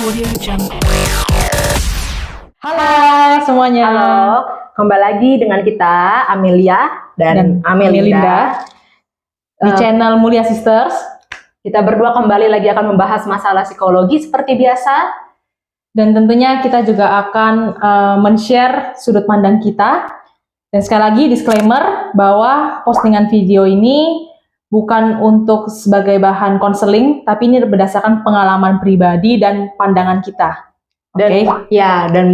Audio Jungle. Halo semuanya. Halo, kembali lagi dengan kita Amelia dan Amelinda Di channel Mulia Sisters. Kita berdua kembali lagi akan membahas masalah psikologi seperti biasa. Dan tentunya kita juga akan men-share sudut pandang kita. Dan sekali lagi disclaimer bahwa postingan video ini bukan untuk sebagai bahan konseling, tapi ini berdasarkan pengalaman pribadi dan pandangan kita. Dan dan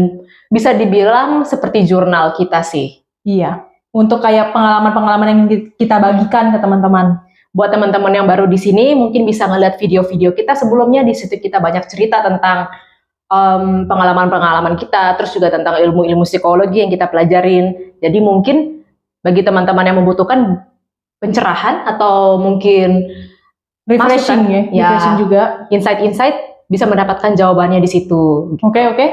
bisa dibilang seperti jurnal kita sih. Iya, untuk kayak pengalaman-pengalaman yang kita bagikan ke teman-teman. Buat teman-teman yang baru di sini mungkin bisa ngeliat video-video kita sebelumnya. Di situ kita banyak cerita tentang pengalaman-pengalaman kita, terus juga tentang ilmu-ilmu psikologi yang kita pelajarin. Jadi mungkin bagi teman-teman yang membutuhkan pencerahan atau mungkin Refreshing masukan, refreshing juga. insight-insight, bisa mendapatkan jawabannya di situ. Oke.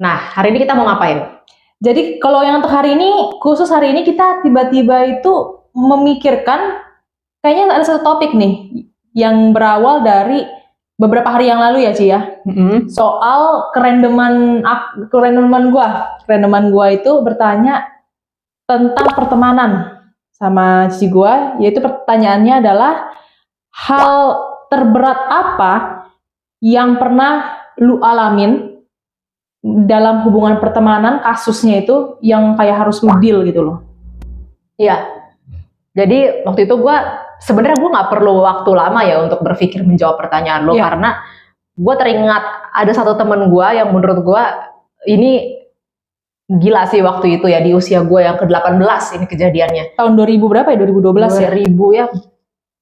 Nah, hari ini kita mau ngapain? Jadi kalau yang untuk hari ini, khusus hari ini kita tiba-tiba itu memikirkan, kayaknya ada satu topik nih, yang berawal dari beberapa hari yang lalu ya Ci ya, soal kerandoman gua itu bertanya tentang pertemanan sama Cici gua, yaitu pertanyaannya adalah hal terberat apa yang pernah lu alamin dalam hubungan pertemanan, kasusnya itu yang kayak harus lu deal gitu loh. Iya. Jadi waktu itu sebenarnya gue nggak perlu waktu lama ya untuk berpikir menjawab pertanyaan lo, karena gue teringat ada satu temen gue yang menurut gue ini gila sih waktu itu ya, di usia gue yang ke-18 ini kejadiannya. Tahun 2000 berapa ya? 2012 ya?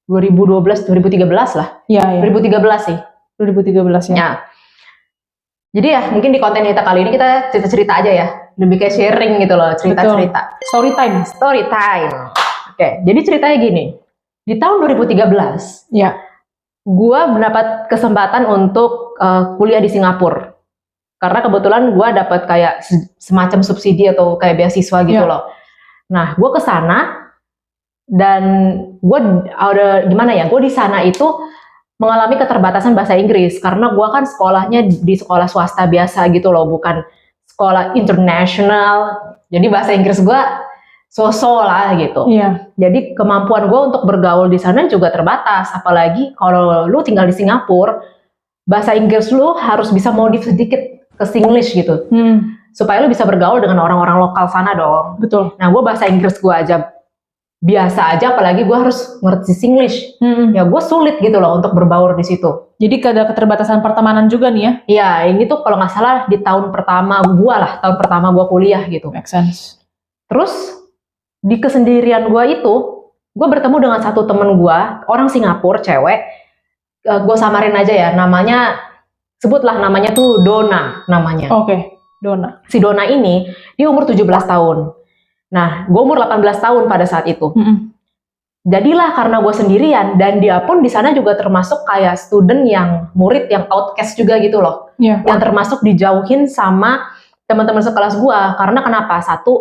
2012, 2013 lah. Iya. 2013 sih. 2013 ya. Ya. Jadi ya mungkin di konten kita kali ini kita cerita-cerita aja ya. Lebih kayak sharing gitu loh, cerita-cerita. Story time. Oke, jadi ceritanya gini. Di tahun 2013, gue mendapat kesempatan untuk kuliah di Singapura. Karena kebetulan gue dapat kayak semacam subsidi atau kayak beasiswa gitu loh. Nah, gue ke sana dan gue gue di sana itu mengalami keterbatasan bahasa Inggris karena gue kan sekolahnya di sekolah swasta biasa gitu loh, bukan sekolah internasional. Jadi bahasa Inggris gue so-so lah gitu. Jadi kemampuan gue untuk bergaul di sana juga terbatas, apalagi kalau lu tinggal di Singapura, bahasa Inggris lu harus bisa modif sedikit ke Singlish gitu, supaya lu bisa bergaul dengan orang-orang lokal sana dong. Betul. Nah, gue bahasa Inggris gue aja biasa aja, apalagi gue harus ngerti Singlish. Ya gue sulit gitu loh untuk berbaur di situ. Jadi ada keterbatasan pertemanan juga nih ya? Iya, ini tuh kalau nggak salah di tahun pertama gue kuliah gitu. Make sense. Terus di kesendirian gue itu, gue bertemu dengan satu temen gue, orang Singapura, cewek. Gue samarin aja ya, sebutlah namanya tuh Donna namanya. Oke, Donna. Si Donna ini, dia umur 17 tahun. Nah, gue umur 18 tahun pada saat itu. Jadilah karena gue sendirian, dan dia pun di sana juga termasuk kayak murid yang outcast juga gitu loh. Yang termasuk dijauhin sama teman-teman sekelas gue. Karena kenapa? Satu,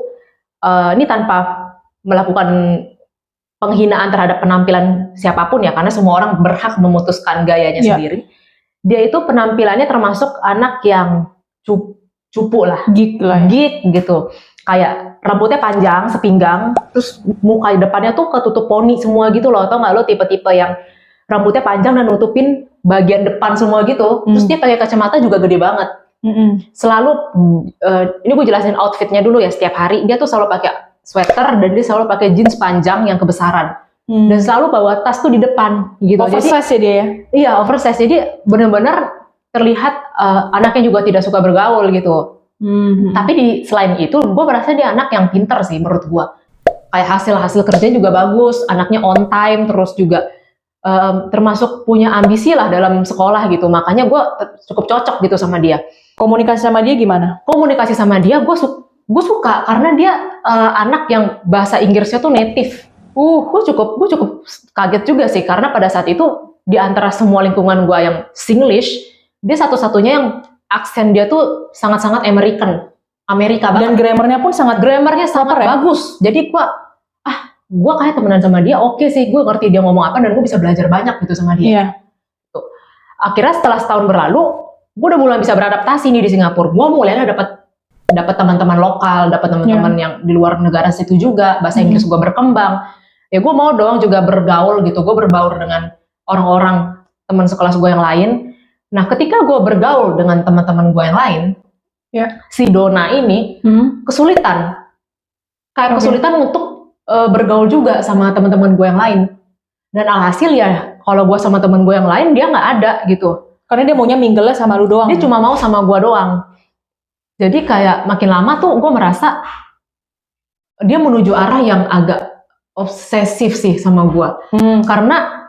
ini tanpa melakukan penghinaan terhadap penampilan siapapun ya, karena semua orang berhak memutuskan gayanya sendiri. Dia itu penampilannya termasuk anak yang cupu lah, geek gitu, kayak rambutnya panjang sepinggang, terus muka depannya tuh ketutup poni semua gitu loh. Tau nggak lo tipe-tipe yang rambutnya panjang dan nutupin bagian depan semua gitu, terus dia pakai kacamata juga gede banget. Selalu ini gue jelasin outfitnya dulu ya. Setiap hari dia tuh selalu pakai sweater dan dia selalu pakai jeans panjang yang kebesaran. Dan selalu bawa tas tuh di depan gitu. Oversize ya dia ya? Iya, oversize. Jadi benar-benar terlihat anaknya juga tidak suka bergaul gitu. Tapi selain itu, gue merasa dia anak yang pinter sih menurut gue. Kayak hasil kerjanya juga bagus, anaknya on time, terus juga termasuk punya ambisi lah dalam sekolah gitu. Makanya gue cukup cocok gitu sama dia. Komunikasi sama dia gimana? Komunikasi sama dia gue suka karena dia anak yang bahasa Inggrisnya tuh native. Gue cukup kaget juga sih, karena pada saat itu di antara semua lingkungan gue yang Singlish, dia satu-satunya yang aksen dia tuh sangat-sangat Amerika banget. Dan grammarnya pun sangat bagus. Jadi gue kayak temenan sama dia, oke sih, gue ngerti dia ngomong apa dan gue bisa belajar banyak gitu sama dia. Akhirnya setelah setahun berlalu, gue udah mulai bisa beradaptasi nih di Singapura. Gue mulai dapat teman-teman lokal, dapat teman-teman yang di luar negara situ juga. Bahasa Inggris gue berkembang. Ya gue mau dong juga bergaul gitu. Gue berbaur dengan orang-orang teman sekelas gue yang lain. Nah, ketika gue bergaul dengan teman-teman gue yang lain, si Dona ini kesulitan. Kayak kesulitan untuk bergaul juga sama teman-teman gue yang lain. Dan alhasil ya, kalau gue sama teman gue yang lain, dia nggak ada gitu. Karena dia maunya mingle sama lu doang. Dia cuma mau sama gue doang. Jadi kayak makin lama tuh gue merasa dia menuju arah yang agak obsesif sih sama gue. Karena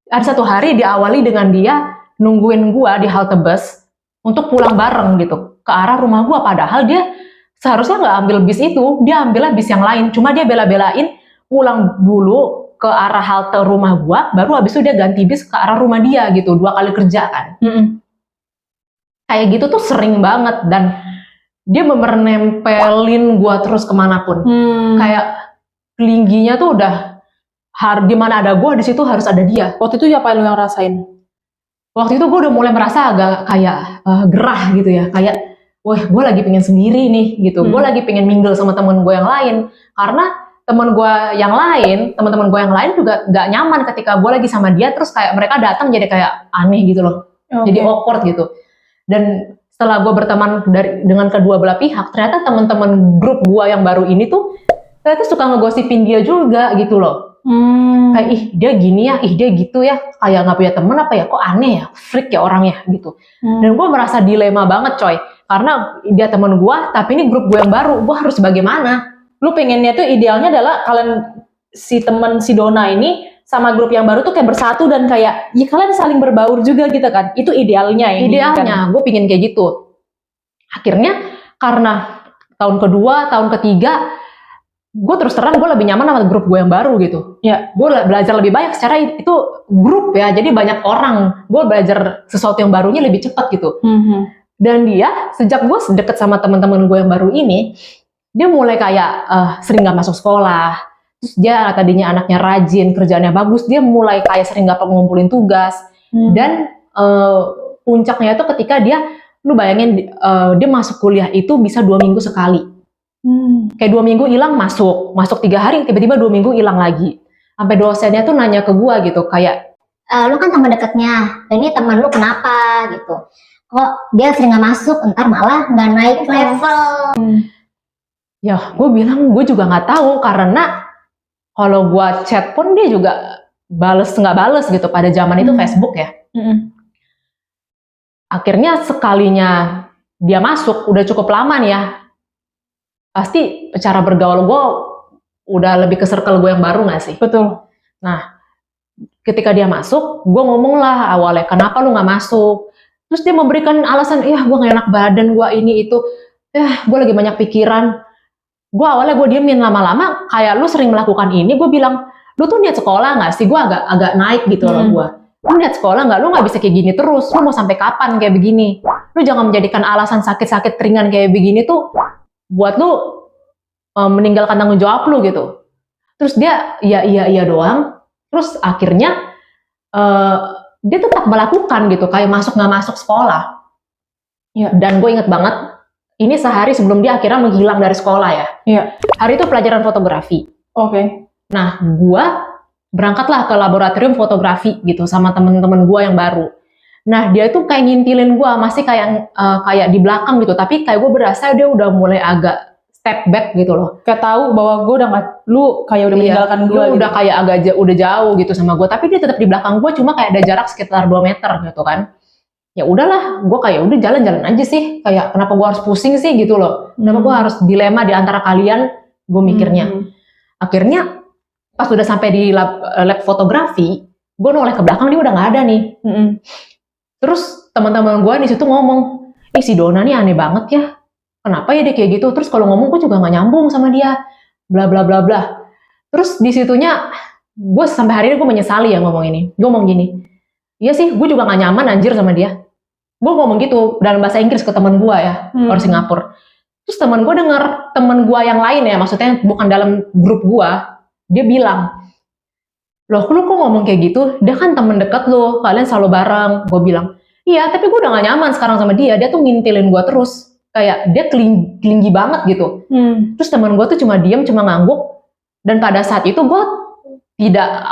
ada satu hari diawali dengan dia nungguin gue di halte bus untuk pulang bareng gitu ke arah rumah gue. Padahal dia seharusnya nggak ambil bis itu, dia ambilnya bis yang lain. Cuma dia bela-belain pulang dulu ke arah halte rumah gua, baru habis itu dia ganti bis ke arah rumah dia gitu, 2 kali kerja kan. Kayak gitu tuh sering banget, dan dia nempelin gua terus kemanapun. Kayak kelingginya tuh udah di mana ada gua, di situ harus ada dia. Waktu itu apa lu yang rasain? Waktu itu gua udah mulai merasa agak kayak gerah gitu ya, kayak wah gua lagi pengen sendiri nih gitu. Gua lagi pengen mingle sama temen gua yang lain, karena teman-teman gue yang lain juga nggak nyaman ketika gue lagi sama dia, terus kayak mereka datang jadi kayak aneh gitu loh, jadi awkward gitu. Dan setelah gue berteman dengan kedua belah pihak, ternyata teman-teman grup gue yang baru ini tuh ternyata suka ngegosipin dia juga gitu loh. Kayak ih dia gini ya, ih dia gitu ya, kayak nggak punya temen apa ya, kok aneh ya, freak ya orangnya gitu. Dan gue merasa dilema banget coy, karena dia teman gue, tapi ini grup gue yang baru, gue harus bagaimana? Lu pengennya tuh idealnya adalah kalian si Dona ini sama grup yang baru tuh kayak bersatu dan kayak ya kalian saling berbaur juga gitu kan. Itu idealnya ini. Idealnya gue pingin kayak gitu. Akhirnya karena tahun kedua, tahun ketiga gue terus terang gue lebih nyaman sama grup gue yang baru gitu. Ya, gue belajar lebih banyak secara itu grup ya, jadi banyak orang. Gue belajar sesuatu yang barunya lebih cepat gitu. Dan dia sejak gue deket sama teman-teman gue yang baru ini, dia mulai kayak sering gak masuk sekolah. Terus dia tadinya anaknya rajin, kerjaannya bagus, dia mulai kayak sering gak ngumpulin tugas. Dan puncaknya itu ketika lu bayangin dia masuk kuliah itu bisa 2 minggu sekali. Kayak 2 minggu hilang masuk 3 hari, tiba-tiba 2 minggu hilang lagi. Sampai dosennya tuh nanya ke gua gitu, kayak lu kan teman dekatnya, ini teman lu kenapa gitu? Kok dia sering gak masuk, ntar malah gak naik level? Ya, gue bilang gue juga nggak tahu, karena kalau gue chat pun dia juga nggak bales gitu. Pada zaman itu Facebook ya. Akhirnya sekalinya dia masuk, udah cukup lama nih ya, pasti cara bergaul gue udah lebih ke circle gue yang baru nggak sih? Betul. Nah, ketika dia masuk, gue ngomong lah awalnya, kenapa lu nggak masuk? Terus dia memberikan alasan, gue nggak enak badan, gue ini itu, gue lagi banyak pikiran. Gue awalnya gue diemin, lama-lama kayak lu sering melakukan ini, gue bilang, lu tuh niat sekolah nggak sih? Gue agak naik gitu loh gue. Lu niat sekolah nggak? Lu nggak bisa kayak gini terus. Lu mau sampai kapan kayak begini? Lu jangan menjadikan alasan sakit-sakit ringan kayak begini tuh buat lu meninggalkan tanggung jawab lu gitu. Terus dia iya doang. Terus akhirnya dia tetap melakukan gitu, kayak masuk nggak masuk sekolah. Ya. Dan gue inget banget. Ini sehari sebelum dia akhirnya menghilang dari sekolah ya. Iya. Hari itu pelajaran fotografi. Oke. Nah, gue berangkatlah ke laboratorium fotografi gitu sama temen-temen gue yang baru. Nah, dia itu kayak ngintilin gue, masih kayak di belakang gitu. Tapi kayak gue berasa dia udah mulai agak step back gitu loh. Kayak tahu bahwa gue udah nggak, lu kayak udah meninggalkan gue. Lu udah kayak udah jauh gitu sama gue. Tapi dia tetap di belakang gue, cuma kayak ada jarak sekitar 2 meter gitu kan. Ya udahlah, gue kayak udah jalan-jalan aja sih, kayak kenapa gue harus pusing sih gitu loh, kenapa gue harus dilema di antara kalian, gue mikirnya. Akhirnya pas udah sampai di lab fotografi, gue noleh ke belakang, dia udah nggak ada nih. Terus teman-teman gue di situ ngomong, si Dona nih aneh banget ya, kenapa ya dia kayak gitu? Terus kalau ngomong gue juga nggak nyambung sama dia, bla bla bla bla. Terus di situnya gue sampai hari ini gue menyesali ya ngomong ini. Gue ngomong gini, iya sih, gue juga gak nyaman anjir sama dia. Gue ngomong gitu dalam bahasa Inggris ke teman gue ya, orang Singapura. Terus teman gue denger, teman gue yang lain ya, maksudnya bukan dalam grup gue, dia bilang, loh lu kok ngomong kayak gitu? Dia kan teman dekat lo, kalian selalu bareng. Gue bilang, Iya, tapi gue udah gak nyaman sekarang sama dia. Dia tuh ngintilin gue terus. Kayak dia kelingi banget gitu. Terus teman gue tuh cuma diem, cuma ngangguk. Dan pada saat itu gue tidak,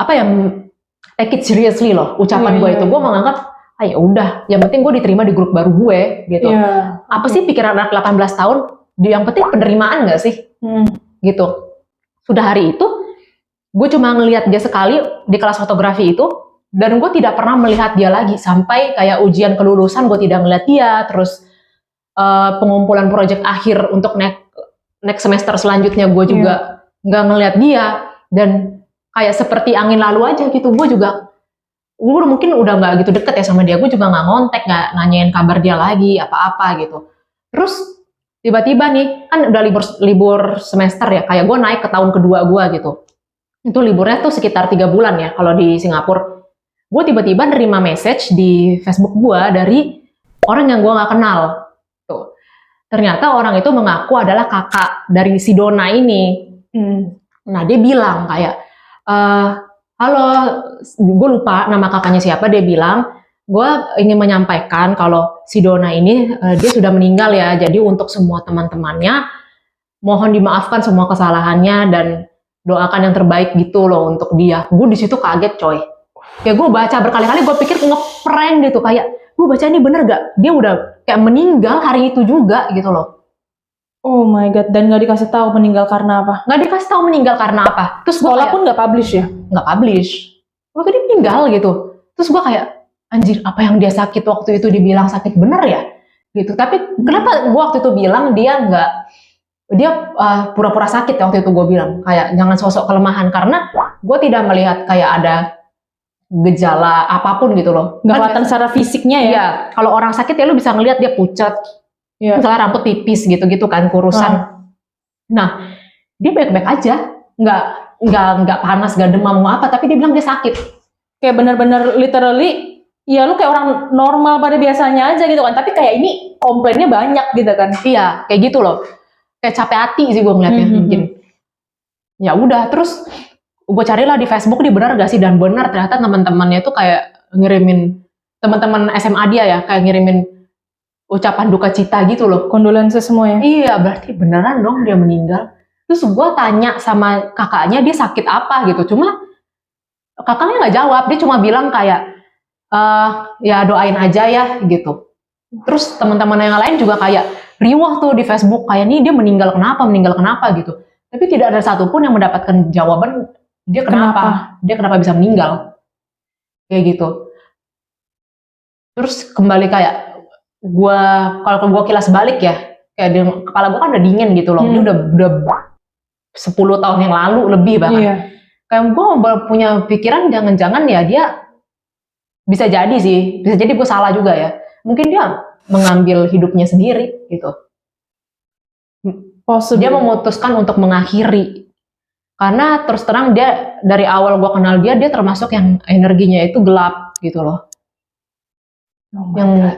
take it seriously loh. Ucapan gue itu. Gue menganggap, ya udah, yang penting gue diterima di grup baru gue gitu. Apa sih pikiran anak 18 tahun? Yang penting penerimaan gak sih? Gitu. Sudah hari itu, gue cuma ngelihat dia sekali di kelas fotografi itu. Dan gue tidak pernah melihat dia lagi sampai kayak ujian kelulusan gue tidak ngeliat dia, terus pengumpulan proyek akhir untuk next semester selanjutnya gue juga nggak ngeliat dia, dan kayak seperti angin lalu aja gitu. Gue mungkin udah nggak gitu deket ya sama dia, gue juga nggak ngontek, nggak nanyain kabar dia lagi apa-apa gitu. Terus tiba-tiba nih kan udah libur semester ya, kayak gue naik ke tahun kedua gue gitu. Itu liburnya tuh sekitar 3 bulan ya kalau di Singapura. Gue tiba-tiba nerima message di Facebook gue dari orang yang gue nggak kenal. Tuh. Ternyata orang itu mengaku adalah kakak dari si Dona ini. Nah dia bilang kayak, halo, gue lupa nama kakaknya siapa. Dia bilang, gue ingin menyampaikan kalau si Dona ini dia sudah meninggal ya. Jadi untuk semua teman-temannya, mohon dimaafkan semua kesalahannya dan doakan yang terbaik gitu loh untuk dia. Gue di situ kaget coy. Kayak gue baca berkali-kali, gue pikir ngeprank gitu, kayak gue baca ini bener gak? Dia udah kayak meninggal hari itu juga gitu loh. Oh my god, dan gak dikasih tahu meninggal karena apa? Gak dikasih tahu meninggal karena apa. Terus sekolah pun gak publish ya? Gak publish. Waktu dia meninggal gitu. Terus gue kayak, anjir apa yang dia sakit waktu itu dibilang sakit bener ya? Gitu. Tapi kenapa gue waktu itu bilang dia pura-pura sakit ya waktu itu gue bilang. Kayak jangan sosok kelemahan, karena gue tidak melihat kayak ada gejala apapun gitu loh. Nggak kelihatan secara fisiknya ya? Iya, kalau orang sakit ya lu bisa ngelihat dia pucat, misalnya rambut tipis gitu-gitu kan, kurusan. Nah, dia baik-baik aja, nggak panas, nggak demam, nggak apa, tapi dia bilang dia sakit. Kayak benar-benar literally, ya lu kayak orang normal pada biasanya aja gitu kan, tapi kayak ini komplainnya banyak gitu kan? Iya, kayak gitu loh. Kayak capek hati sih gue ngeliatnya mungkin. Ya udah, terus gue carilah di Facebook dia benar gak sih, dan benar ternyata teman-temannya tuh kayak ngirimin, teman-teman SMA dia ya kayak ngirimin ucapan duka cita gitu loh, kondolensi semua ya. Iya, berarti beneran dong dia meninggal. Terus gue tanya sama kakaknya dia sakit apa gitu, cuma kakaknya nggak jawab, dia cuma bilang kayak ya doain aja ya gitu. Terus teman-teman yang lain juga kayak riwah tuh di Facebook, kayak nih dia meninggal kenapa gitu, tapi tidak ada satupun yang mendapatkan jawaban dia kenapa bisa meninggal, kayak gitu. Terus kembali kayak kalau gue kilas balik ya, kayak kepala gue kan udah dingin gitu loh. Ini udah 10 tahun yang lalu lebih bahkan. Kayak gue punya pikiran jangan-jangan ya dia bisa jadi gue salah juga ya. Mungkin dia mengambil hidupnya sendiri gitu. Dia memutuskan untuk mengakhiri. Karena terus terang dia dari awal gue kenal dia termasuk yang energinya itu gelap gitu loh. Yang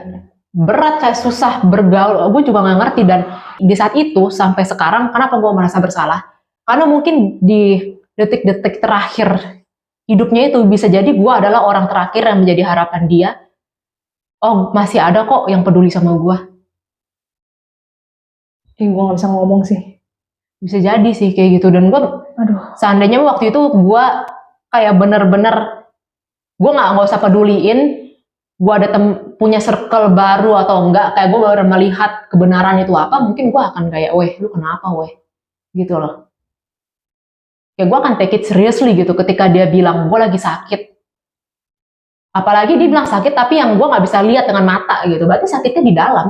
berat, kayak susah bergaul. Gue juga nggak ngerti, dan di saat itu sampai sekarang kenapa gue merasa bersalah? Karena mungkin di detik-detik terakhir hidupnya itu bisa jadi gue adalah orang terakhir yang menjadi harapan dia. Oh masih ada kok yang peduli sama gue. Gue nggak bisa ngomong sih. Bisa jadi sih kayak gitu. Dan gue, seandainya waktu itu gue kayak bener-bener gue nggak usah peduliin gue ada punya circle baru atau enggak, kayak gue baru melihat kebenaran itu apa, mungkin gue akan kayak, weh lu kenapa weh, gitu loh. Kayak gue akan take it seriously gitu ketika dia bilang gue lagi sakit. Apalagi dia bilang sakit tapi yang gue nggak bisa lihat dengan mata gitu, berarti sakitnya di dalam.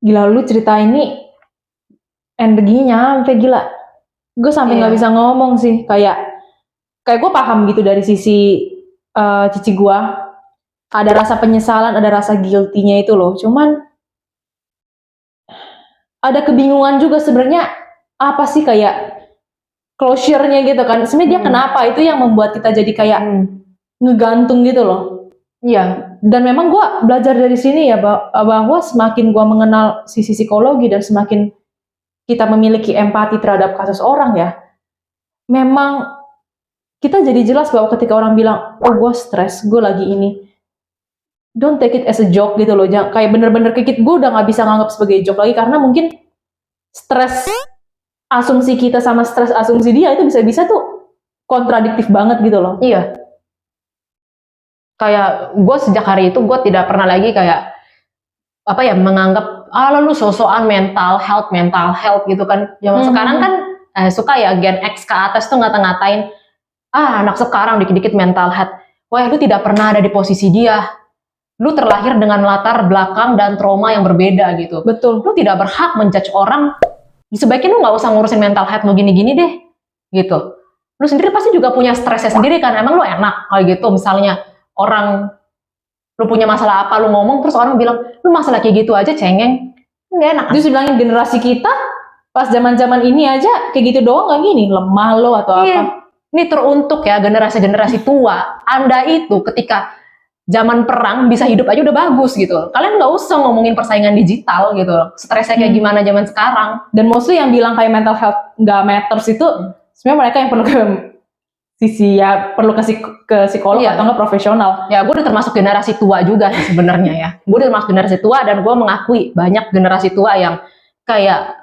Gila, lu cerita ini energinya sampai gila. Gue sampai nggak bisa ngomong sih, kayak gue paham gitu dari sisi cici gue. Ada rasa penyesalan, ada rasa guilty-nya itu loh. Cuman ada kebingungan juga sebenarnya apa sih kayak closure-nya gitu kan. Sebenarnya dia kenapa, itu yang membuat kita jadi kayak ngegantung gitu loh. Iya. Dan memang gue belajar dari sini ya bahwa semakin gue mengenal sisi psikologi dan semakin kita memiliki empati terhadap kasus orang ya, memang kita jadi jelas bahwa ketika orang bilang, oh gue stres, gue lagi ini, don't take it as a joke gitu loh. Jangan kayak bener-bener kayak gue udah nggak bisa nganggap sebagai joke lagi, karena mungkin stres asumsi kita sama stres asumsi dia itu bisa-bisa tuh kontradiktif banget gitu loh. Iya. Kayak gue sejak hari itu gue tidak pernah lagi kayak apa ya, menganggap lu so-soan mental health gitu kan. Zaman sekarang kan suka ya Gen X ke atas tuh ngata-ngatain, anak sekarang dikit-dikit mental health. Wah, lu tidak pernah ada di posisi dia. Lu terlahir dengan latar belakang dan trauma yang berbeda gitu. Betul. Lu tidak berhak menjudge orang. Sebaiknya lu nggak usah ngurusin mental health lu gini-gini deh, gitu. Lu sendiri pasti juga punya stresnya sendiri kan. Emang lu enak kalau gitu, misalnya orang lu punya masalah apa, lu ngomong terus orang bilang lu masalah kayak gitu aja cengeng, nggak enak kan? Terus bilangin generasi kita pas zaman-zaman ini aja kayak gitu doang, nggak gini lemah lo atau Iya. apa. Ini teruntuk ya generasi-generasi tua. Anda itu ketika zaman perang bisa hidup aja udah bagus gitu. Kalian nggak usah ngomongin persaingan digital gitu. Stresnya kayak gimana zaman sekarang. Dan mostly yang bilang kayak mental health nggak matters itu sebenarnya mereka yang perlu ke sisi ya, perlu ke psikolog Iya. atau nggak profesional. Ya gue udah termasuk generasi tua juga sih sebenarnya ya. Gue udah termasuk generasi tua dan gue mengakui banyak generasi tua yang kayak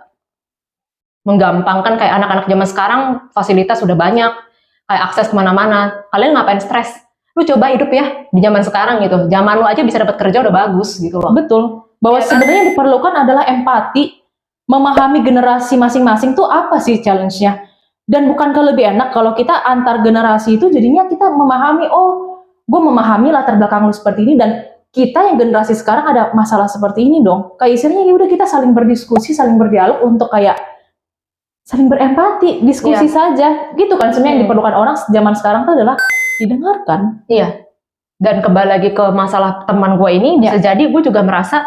menggampangkan, kayak anak-anak zaman sekarang fasilitas sudah banyak, kayak akses kemana-mana. Kalian ngapain stres? Lu coba hidup ya di zaman sekarang gitu. Zaman lu aja bisa dapat kerja udah bagus gitu loh. Betul. Bahwa Iya kan? sebenarnya yang diperlukan adalah empati, memahami generasi masing-masing tuh apa sih challenge-nya. Dan bukankah lebih enak kalau kita antar generasi itu jadinya kita memahami, oh gue memahami latar belakang lu seperti ini, dan kita yang generasi sekarang ada masalah seperti ini dong. Kayak istilahnya ya udah kita saling berdiskusi, saling berdialog untuk kayak saling berempati, diskusi saja. Gitu kan sebenarnya yang diperlukan orang zaman sekarang tuh adalah didengarkan. Iya. Dan kembali lagi ke masalah teman gue ini, bisa jadi gue juga merasa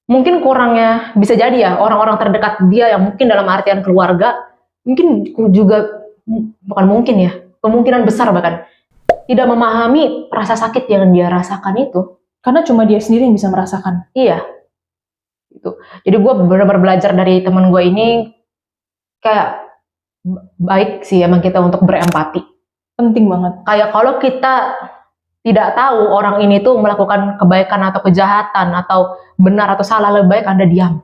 mungkin kurangnya, bisa jadi ya orang-orang terdekat dia yang mungkin dalam artian keluarga, mungkin juga, bukan mungkin ya, kemungkinan besar bahkan tidak memahami rasa sakit yang dia rasakan itu. Karena cuma dia sendiri yang bisa merasakan. Iya. Gitu. Jadi gue benar-benar belajar dari teman gue ini, kayak baik sih emang kita untuk berempati. Penting banget. Kayak kalau kita tidak tahu orang ini tuh melakukan kebaikan atau kejahatan atau benar atau salah, lebih baik Anda diam.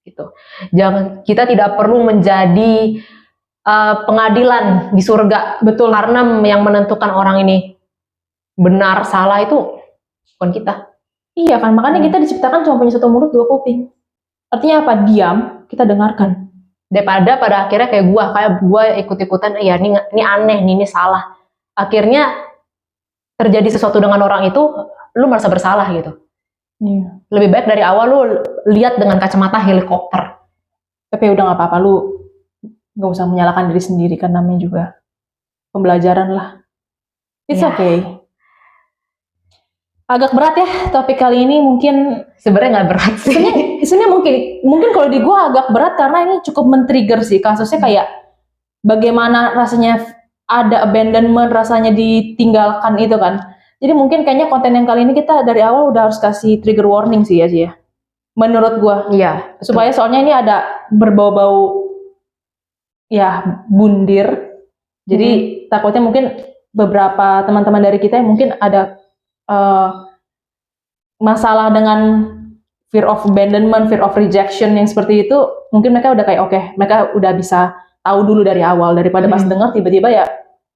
Gitu. Jangan, kita tidak perlu menjadi pengadilan di surga. Betul. Karena yang menentukan orang ini benar salah itu bukan kita. Iya kan, makanya kita diciptakan cuma punya satu mulut, dua kuping. Artinya apa? Diam, kita dengarkan. Daripada pada akhirnya kayak gue ikut-ikutan, ya ini aneh nih, ini salah. Akhirnya terjadi sesuatu dengan orang itu, lu merasa bersalah gitu. Iya. Lebih baik dari awal lu lihat dengan kacamata helikopter. Tapi udah nggak apa-apa, lu nggak usah menyalahkan diri sendiri, kan namanya juga pembelajaran lah. It's okay. Agak berat ya topik kali ini, mungkin sebenarnya nggak berat sih. Sebenarnya mungkin kalau di gua agak berat karena ini cukup men-trigger sih, kasusnya kayak bagaimana rasanya ada abandonment, rasanya ditinggalkan itu kan. Jadi mungkin kayaknya konten yang kali ini kita dari awal udah harus kasih trigger warning sih ya. Menurut gua. Iya. Supaya soalnya ini ada berbau-bau ya bundir. Jadi takutnya mungkin beberapa teman-teman dari kita yang mungkin ada masalah dengan fear of abandonment, fear of rejection yang seperti itu, mungkin mereka udah kayak oke, mereka udah bisa tahu dulu dari awal, daripada pas dengar tiba-tiba ya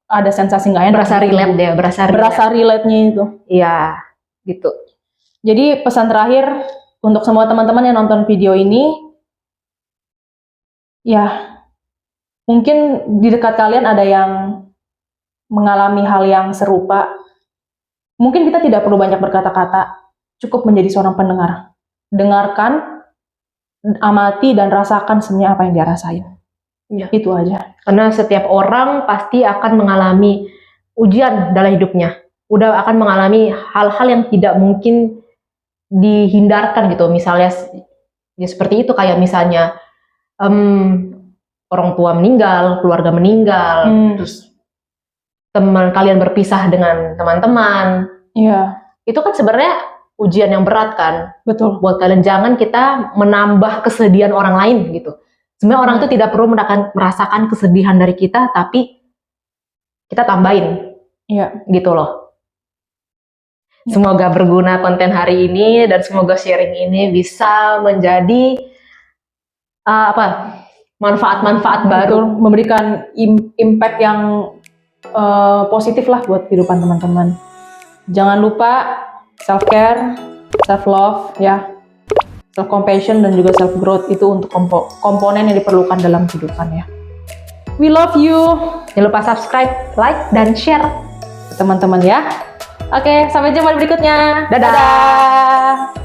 ada sensasi nggak enak. Berasa relate deh, berasa relate-nya itu. Iya, gitu. Jadi pesan terakhir untuk semua teman-teman yang nonton video ini, ya mungkin di dekat kalian ada yang mengalami hal yang serupa. Mungkin kita tidak perlu banyak berkata-kata, cukup menjadi seorang pendengar. Dengarkan, amati, dan rasakan sebenarnya apa yang dia rasain. Ya. Itu aja. Karena setiap orang pasti akan mengalami ujian dalam hidupnya. Udah akan mengalami hal-hal yang tidak mungkin dihindarkan gitu. Misalnya, ya seperti itu, kayak misalnya orang tua meninggal, keluarga meninggal, terus teman kalian berpisah dengan teman-teman. Iya. Itu kan sebenarnya ujian yang berat kan. Betul. Buat kalian, jangan kita menambah kesedihan orang lain gitu. Sebenarnya orang itu tidak perlu merasakan kesedihan dari kita, tapi kita tambahin. Iya. Gitu loh. Semoga berguna konten hari ini dan semoga sharing ini bisa menjadi manfaat-manfaat baru. Betul, memberikan impact yang positif lah buat kehidupan teman-teman. Jangan lupa self care, self love ya, self compassion dan juga self growth itu untuk komponen yang diperlukan dalam kehidupan ya. We love you. Jangan lupa subscribe, like, dan share Teman-teman ya. Oke, sampai jumpa di berikutnya. Dadah. Dadah.